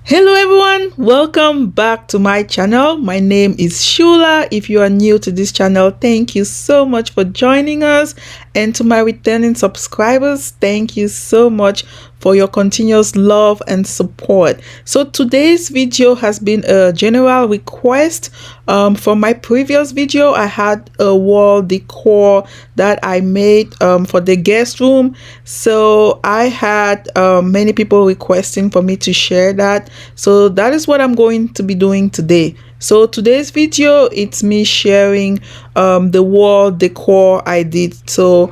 Hello everyone, welcome back to my channel. My name is Shula. If you are new to this channel, thank you so much for joining us, and to my returning subscribers, thank you so much for your continuous love and support. So today's video has been a general request. From my previous video, I had a wall decor that I made for the guest room. So I had many people requesting for me to share that. So that is what I'm going to be doing today. So today's video, it's me sharing the wall decor I did. So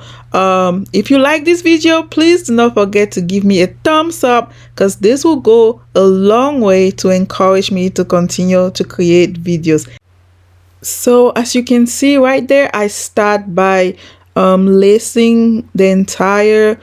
if you like this video, please do not forget to give me a thumbs up, because this will go a long way to encourage me to continue to create videos. So as you can see right there, I start by lacing the entire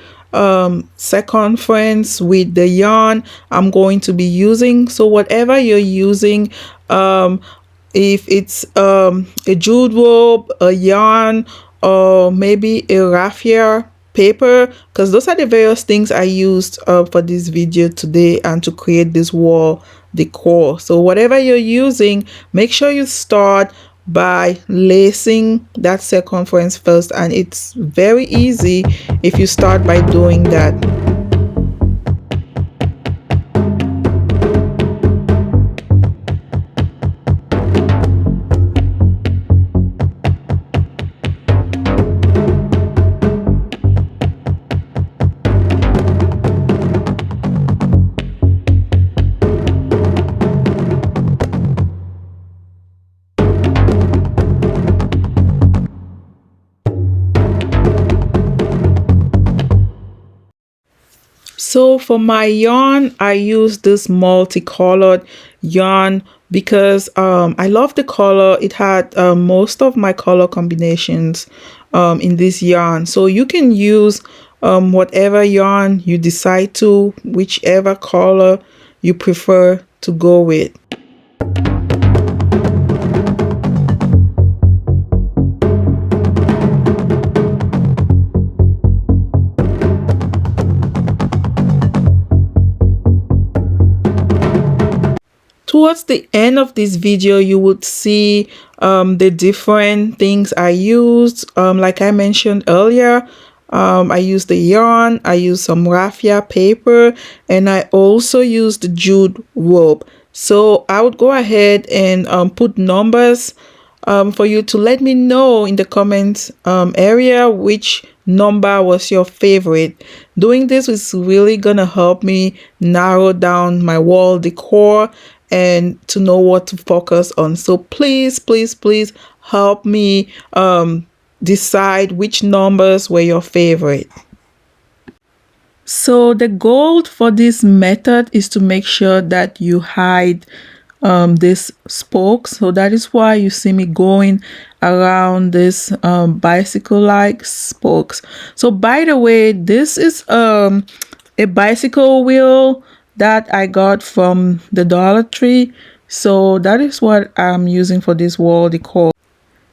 circumference with the yarn I'm going to be using. So whatever you're using, if it's a jute rope, a yarn, or maybe a raffia paper, because those are the various things I used for this video today and to create this wall decor. So whatever you're using, make sure you start by lacing that circumference first, and it's very easy if you start by doing that. So for my yarn, I use this multicolored yarn because I love the color. It had most of my color combinations in this yarn. So you can use whatever yarn you decide to, whichever color you prefer to go with. Towards the end of this video, you would see the different things I used. Like I mentioned earlier, I used the yarn, I used some raffia paper, and I also used the jute rope. So I would go ahead and put numbers for you to let me know in the comments area which number was your favorite. Doing this is really gonna help me narrow down my wall decor and to know what to focus on. So please help me decide which numbers were your favorite. So the goal for this method is to make sure that you hide this spoke. So that is why you see me going around this bicycle like spokes. So by the way, this is a bicycle wheel that I got from the Dollar Tree. So that is what I'm using for this wall decor.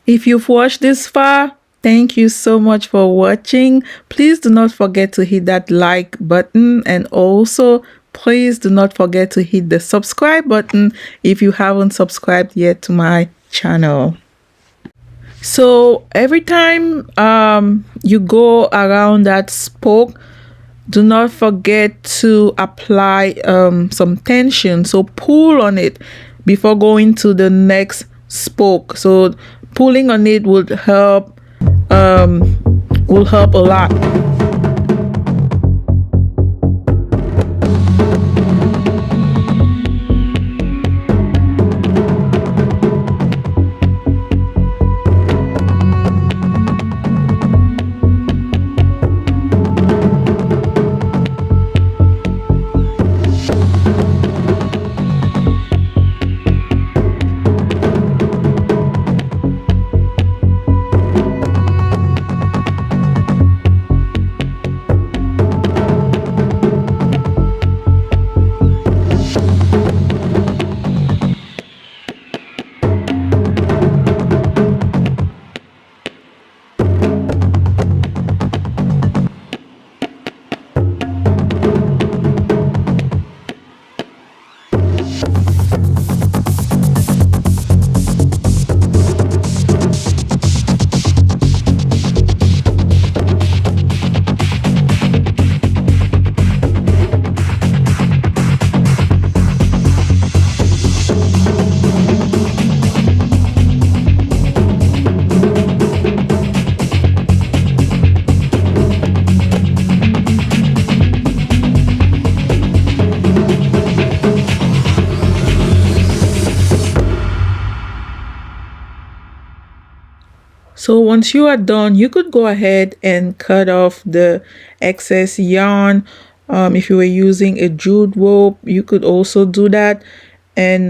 If you've watched this far, thank you so much for watching. Please do not forget to hit that like button, and also please do not forget to hit the subscribe button if you haven't subscribed yet to my channel. So every time you go around that spoke, do not forget to apply some tension. So pull on it before going to the next spoke. So pulling on it would help a lot. So once you are done, you could go ahead and cut off the excess yarn. If you were using a jute rope, you could also do that. And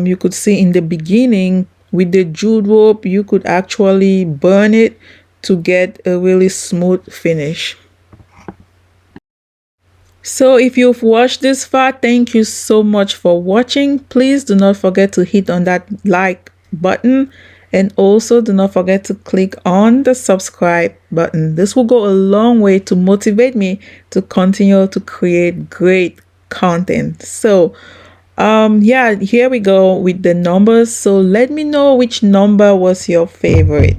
you could see in the beginning with the jute rope, you could actually burn it to get a really smooth finish. So if you've watched this far, thank you so much for watching. Please do not forget to hit on that like button, and also do not forget to click on the subscribe button. This will go a long way to motivate me to continue to create great content. So yeah, here we go with the numbers. So let me know which number was your favorite.